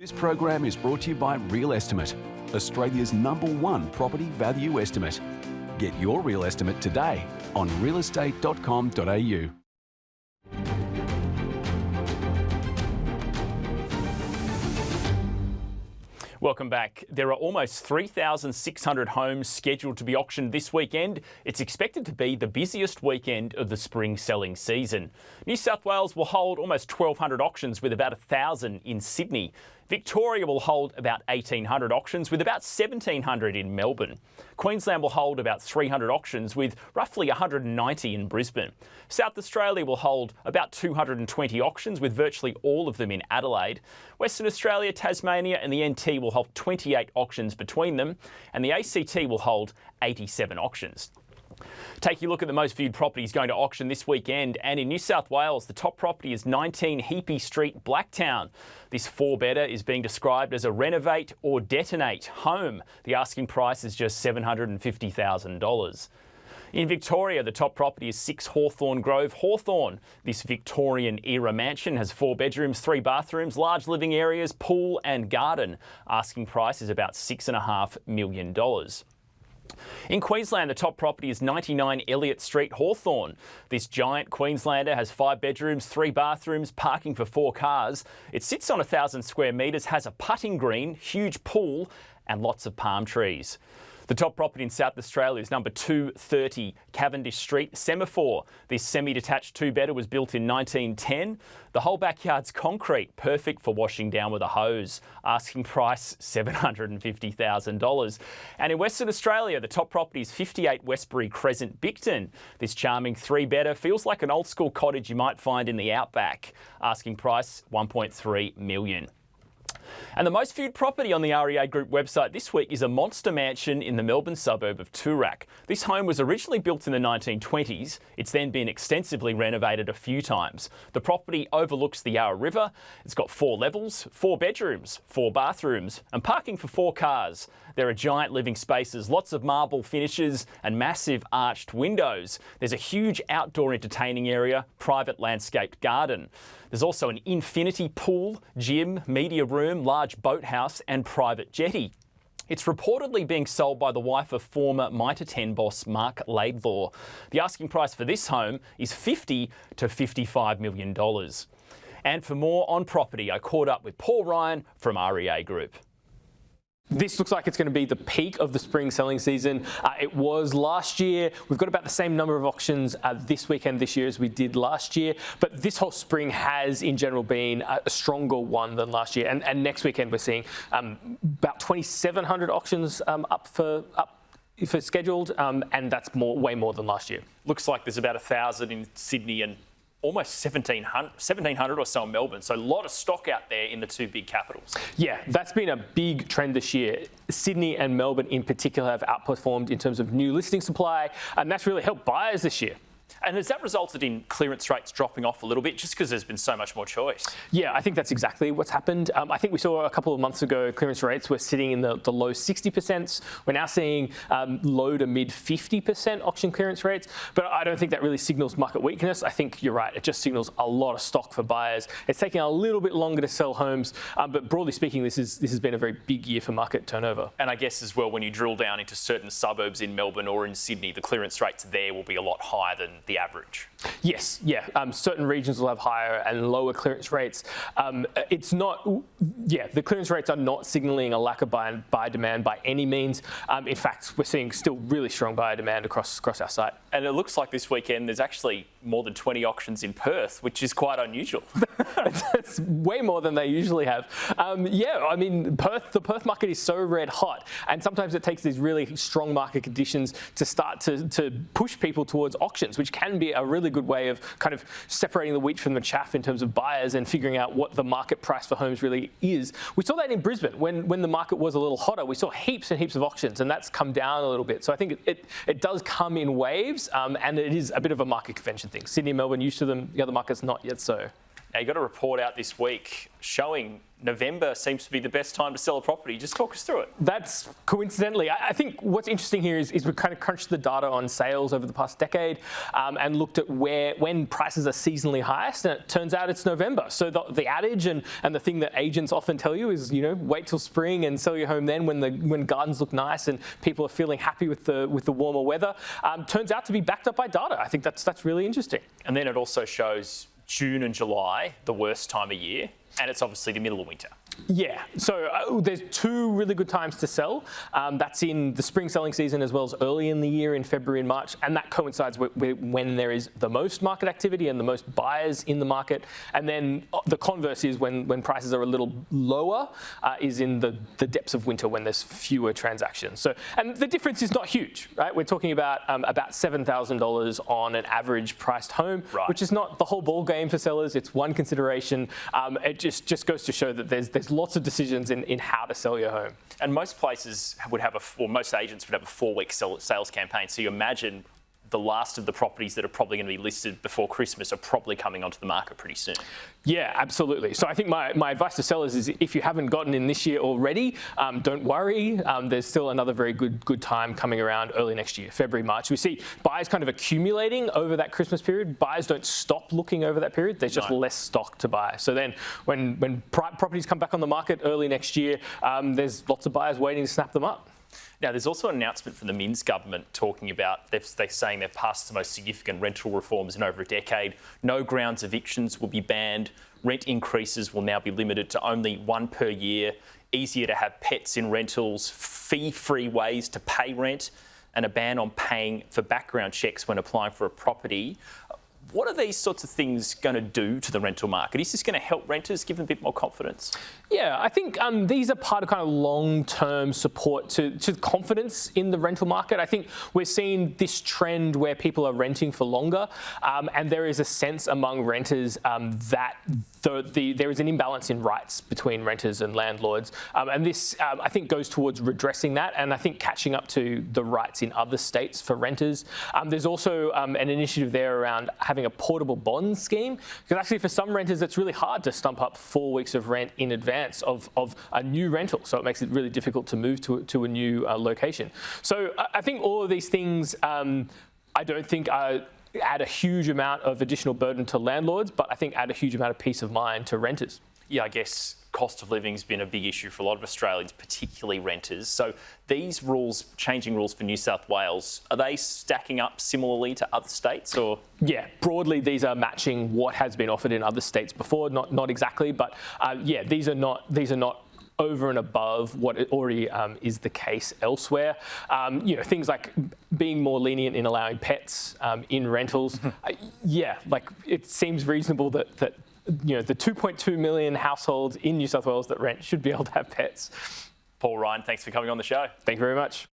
This program is brought to you by Real Estimate, Australia's #1 property value estimate. Get your real estimate today on realestate.com.au. Welcome back. There are almost 3,600 homes scheduled to be auctioned this weekend. It's expected to be the busiest weekend of the spring selling season. New South Wales will hold almost 1,200 auctions with about 1,000 in Sydney. Victoria will hold about 1,800 auctions with about 1,700 in Melbourne. Queensland will hold about 300 auctions with roughly 190 in Brisbane. South Australia will hold about 220 auctions with virtually all of them in Adelaide. Western Australia, Tasmania and the NT will hold 28 auctions between them, and the ACT will hold 87 auctions. Taking a look at the most viewed properties going to auction this weekend, and in New South Wales, the top property is 19 Heapy Street, Blacktown. This four-bedder is being described as a renovate or detonate home. The asking price is just $750,000. In Victoria, the top property is 6 Hawthorn Grove, Hawthorn. This Victorian-era mansion has 4 bedrooms, 3 bathrooms, large living areas, pool and garden. Asking price is about $6.5 million. In Queensland, the top property is 99 Elliott Street, Hawthorn. This giant Queenslander has 5 bedrooms, 3 bathrooms, parking for 4 cars. It sits on 1,000 square metres, has a putting green, huge pool and lots of palm trees. The top property in South Australia is number 230 Cavendish Street, Semaphore. This semi-detached 2-bedder was built in 1910. The whole backyard's concrete, perfect for washing down with a hose. Asking price $750,000. And in Western Australia, the top property is 58 Westbury Crescent, Bicton. This charming 3-bedder feels like an old-school cottage you might find in the outback. Asking price $1.3 million. And the most viewed property on the REA Group website this week is a monster mansion in the Melbourne suburb of Toorak. This home was originally built in the 1920s. It's then been extensively renovated a few times. The property overlooks the Yarra River. It's got 4 levels, 4 bedrooms, 4 bathrooms, and parking for 4 cars. There are giant living spaces, lots of marble finishes, and massive arched windows. There's a huge outdoor entertaining area, private landscaped garden. There's also an infinity pool, gym, media room, large boathouse and private jetty. It's reportedly being sold by the wife of former Mitre 10 boss Mark Laidlaw. The asking price for this home is $50 to $55 million. And for more on property, I caught up with Paul Ryan from REA Group. This looks like it's going to be the peak of the spring selling season. It was last year. We've got about the same number of auctions this weekend this year as we did last year. But this whole spring has, in general, been a stronger one than last year. And next weekend we're seeing about 2,700 auctions up for scheduled, and that's way more than last year. Looks like there's about 1,000 in Sydney and almost 1,700 or so in Melbourne. So a lot of stock out there in the 2 big capitals. Yeah, that's been a big trend this year. Sydney and Melbourne in particular have outperformed in terms of new listing supply, and that's really helped buyers this year. And has that resulted in clearance rates dropping off a little bit just because there's been so much more choice? Yeah, I think that's exactly what's happened. I think we saw a couple of months ago clearance rates were sitting in the low 60%. We're now seeing low to mid 50% auction clearance rates, but I don't think that really signals market weakness. I think you're right. It just signals a lot of stock for buyers. It's taking a little bit longer to sell homes, but broadly speaking, this has been a very big year for market turnover. And I guess as well, when you drill down into certain suburbs in Melbourne or in Sydney, the clearance rates there will be a lot higher than the average. Yes, yeah. Certain regions will have higher and lower clearance rates. It's not, the clearance rates are not signalling a lack of buyer demand by any means. In fact, we're seeing still really strong buyer demand across our site. And it looks like this weekend there's actually more than 20 auctions in Perth, which is quite unusual. It's way more than they usually have. I mean, the Perth market is so red hot, and sometimes it takes these really strong market conditions to start to push people towards auctions, which can be a really good way of kind of separating the wheat from the chaff in terms of buyers and figuring out what the market price for homes really is. We saw that in Brisbane when the market was a little hotter. We saw heaps and heaps of auctions, and that's come down a little bit. So I think it does come in waves, and it is a bit of a market convention thing. Sydney and Melbourne used to them, the other markets not yet so. Now, you got a report out this week showing November seems to be the best time to sell a property. Just talk us through it. That's coincidentally. I think what's interesting here is we kind of crunched the data on sales over the past decade and looked at when prices are seasonally highest, and it turns out it's November. So the adage and the thing that agents often tell you is, wait till spring and sell your home then when gardens look nice and people are feeling happy with the warmer weather. Turns out to be backed up by data. I think that's really interesting. And then it also shows June and July, the worst time of year, and it's obviously the middle of winter. Yeah, so there's two really good times to sell. That's in the spring selling season as well as early in the year in February and March, and that coincides with when there is the most market activity and the most buyers in the market. And then the converse is when prices are a little lower, is in the depths of winter when there's fewer transactions. So, and the difference is not huge, right? We're talking about $7,000 on an average priced home, right, which is not the whole ball game for sellers. It's one consideration. It just goes to show that there's lots of decisions in how to sell your home. And most places would have most agents would have a 4-week sales campaign. So you imagine the last of the properties that are probably going to be listed before Christmas are probably coming onto the market pretty soon. Yeah, absolutely. So I think my advice to sellers is if you haven't gotten in this year already, don't worry. There's still another very good time coming around early next year, February, March. We see buyers kind of accumulating over that Christmas period. Buyers don't stop looking over that period. There's just less stock to buy. So then when properties come back on the market early next year, there's lots of buyers waiting to snap them up. Now, there's also an announcement from the Minns government talking about, they're saying they've passed the most significant rental reforms in over a decade. No grounds evictions will be banned. Rent increases will now be limited to only 1 per year. Easier to have pets in rentals. Fee-free ways to pay rent. And a ban on paying for background checks when applying for a property. What are these sorts of things going to do to the rental market? Is this going to help renters, give them a bit more confidence? Yeah, I think these are part of kind of long-term support to confidence in the rental market. I think we're seeing this trend where people are renting for longer, and there is a sense among renters that there is an imbalance in rights between renters and landlords. And this, I think, goes towards redressing that, and I think catching up to the rights in other states for renters. There's also an initiative there around having a portable bond scheme, because actually for some renters it's really hard to stump up 4 weeks of rent in advance of a new rental, so it makes it really difficult to move to a new location. So I think all of these things I don't think add a huge amount of additional burden to landlords, but I think add a huge amount of peace of mind to renters. Yeah, I guess cost of living has been a big issue for a lot of Australians, particularly renters. So these rules, changing rules for New South Wales, are they stacking up similarly to other states, or? Yeah, broadly these are matching what has been offered in other states before. Not exactly, but yeah, these are not over and above what already is the case elsewhere. Things like being more lenient in allowing pets in rentals. Yeah, like it seems reasonable that the 2.2 million households in New South Wales that rent should be able to have pets. Paul Ryan, thanks for coming on the show. Thank you very much.